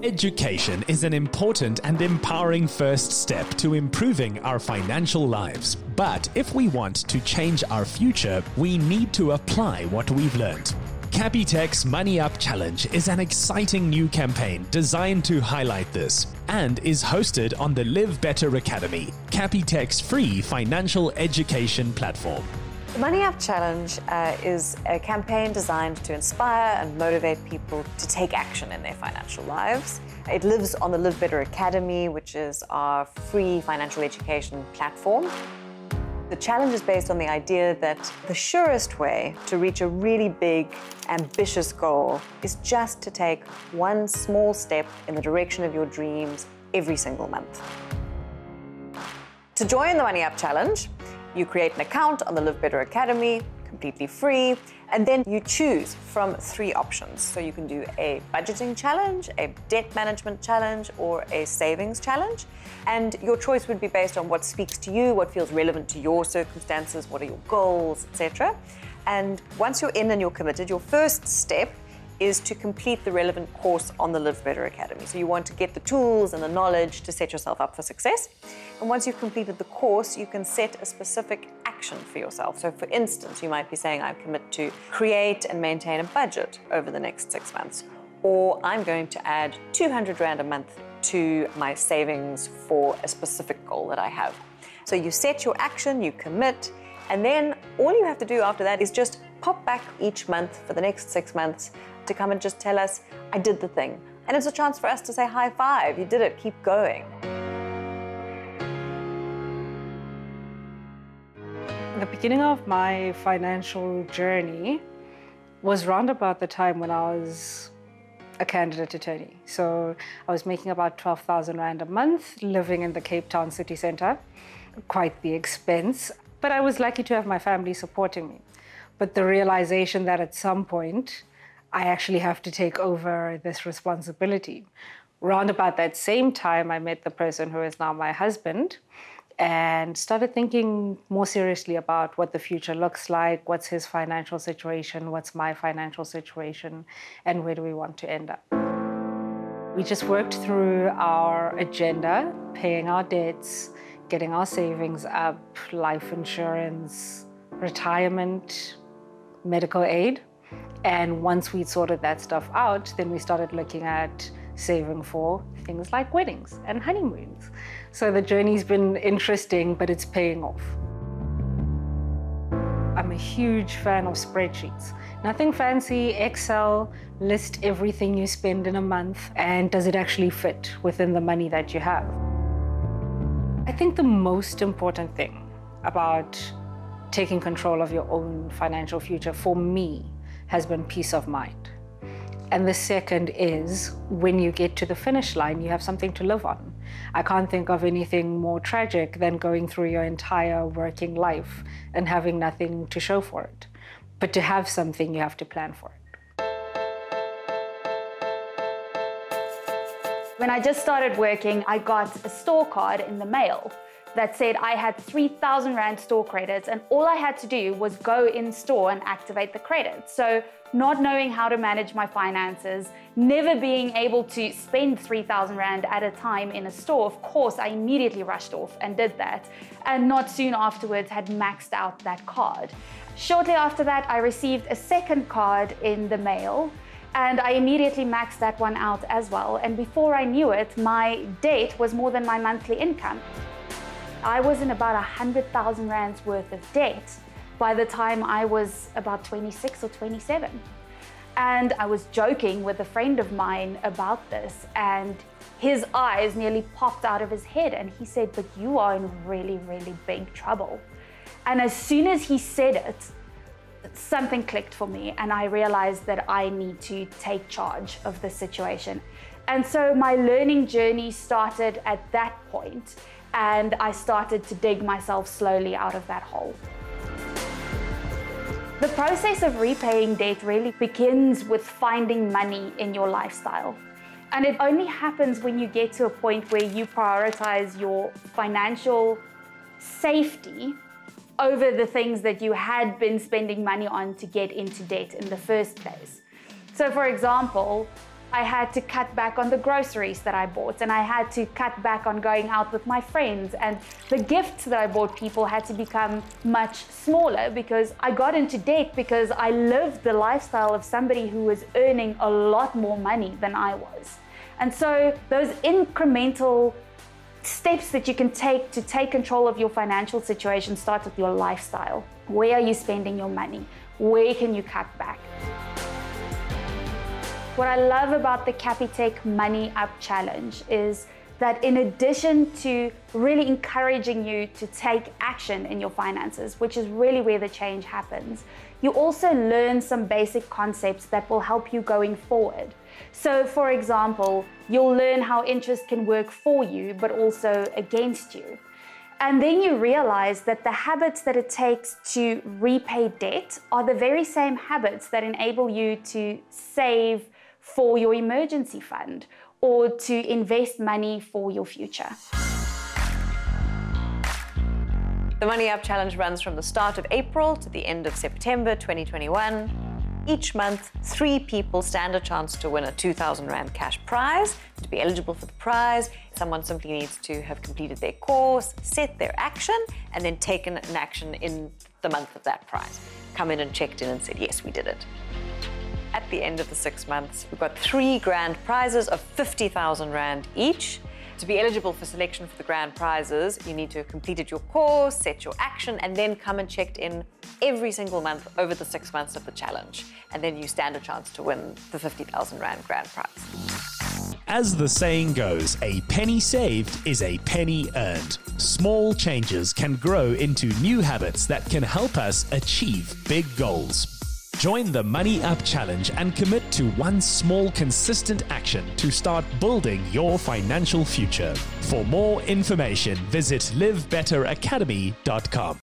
Education is an important and empowering first step to improving our financial lives. But if we want to change our future, we need to apply what we've learned. Capitec's MoneyUp Challenge is an exciting new campaign designed to highlight this and is hosted on the Live Better Academy, Capitec's free financial education platform. The MoneyUp Challenge is a campaign designed to inspire and motivate people to take action in their financial lives. It lives on the Live Better Academy, which is our free financial education platform. The challenge is based on the idea that the surest way to reach a really big, ambitious goal is just to take one small step in the direction of your dreams every single month. To join the MoneyUp Challenge, you create an account on the Live Better Academy, completely free, and then you choose from 3 options. So you can do a budgeting challenge, a debt management challenge, or a savings challenge. And your choice would be based on what speaks to you, what feels relevant to your circumstances, what are your goals, etc. And once you're in and you're committed, your first step is to complete the relevant course on the Live Better Academy. So you want to get the tools and the knowledge to set yourself up for success. And once you've completed the course, you can set a specific action for yourself. So for instance, you might be saying, I commit to create and maintain a budget over the next 6 months. Or I'm going to add 200 Rand a month to my savings for a specific goal that I have. So you set your action, you commit, and then all you have to do after that is just pop back each month for the next 6 months to come and just tell us, I did the thing. And it's a chance for us to say, high five, you did it, keep going. The beginning of my financial journey was round about the time when I was a candidate attorney. So I was making about 12,000 Rand a month, living in the Cape Town city centre, quite the expense. But I was lucky to have my family supporting me. But the realization that at some point, I actually have to take over this responsibility. Round about that same time, I met the person who is now my husband and started thinking more seriously about what the future looks like, what's his financial situation, what's my financial situation, and where do we want to end up. We just worked through our agenda, paying our debts, getting our savings up, life insurance, retirement, medical aid. And once we sorted that stuff out, then we started looking at saving for things like weddings and honeymoons. So the journey's been interesting, but it's paying off. I'm a huge fan of spreadsheets. Nothing fancy, Excel, list everything you spend in a month, and does it actually fit within the money that you have? I think the most important thing about taking control of your own financial future for me has been peace of mind. And the second is when you get to the finish line, you have something to live on. I can't think of anything more tragic than going through your entire working life and having nothing to show for it. But to have something, you have to plan for it. When I just started working, I got a store card in the mail that said I had 3,000 Rand store credits, and all I had to do was go in store and activate the credit. So not knowing how to manage my finances, never being able to spend 3,000 Rand at a time in a store, of course, I immediately rushed off and did that, and not soon afterwards had maxed out that card. Shortly after that, I received a second card in the mail, and I immediately maxed that one out as well. And before I knew it, my debt was more than my monthly income. I was in about 100,000 Rands worth of debt by the time I was about 26 or 27. And I was joking with a friend of mine about this, and his eyes nearly popped out of his head, and he said, but you are in really, really big trouble. And as soon as he said it, something clicked for me, and I realized that I need to take charge of the situation. And so my learning journey started at that point, and I started to dig myself slowly out of that hole. The process of repaying debt really begins with finding money in your lifestyle. And it only happens when you get to a point where you prioritize your financial safety over the things that you had been spending money on to get into debt in the first place. So for example, I had to cut back on the groceries that I bought, and I had to cut back on going out with my friends, and the gifts that I bought people had to become much smaller because I got into debt because I lived the lifestyle of somebody who was earning a lot more money than I was. And so those incremental steps that you can take to take control of your financial situation start with your lifestyle. Where are you spending your money? Where can you cut back? What I love about the Capitec MoneyUp Challenge is that in addition to really encouraging you to take action in your finances, which is really where the change happens, you also learn some basic concepts that will help you going forward. So for example, you'll learn how interest can work for you, but also against you. And then you realize that the habits that it takes to repay debt are the very same habits that enable you to save for your emergency fund or to invest money for your future. The MoneyUp Challenge runs from the start of April to the end of September 2021. Each month, 3 people stand a chance to win a 2,000 Rand cash prize. To be eligible for the prize, someone simply needs to have completed their course, set their action, and then taken an action in the month of that prize. Come in and checked in and said, yes, we did it. At the end of the 6 months, we've got 3 grand prizes of 50,000 Rand each. To be eligible for selection for the grand prizes, you need to have completed your course, set your action, and then come and checked in every single month over the 6 months of the challenge. And then you stand a chance to win the 50,000 Rand grand prize. As the saying goes, a penny saved is a penny earned. Small changes can grow into new habits that can help us achieve big goals. Join the MoneyUp Challenge and commit to one small, consistent action to start building your financial future. For more information, visit livebetteracademy.com.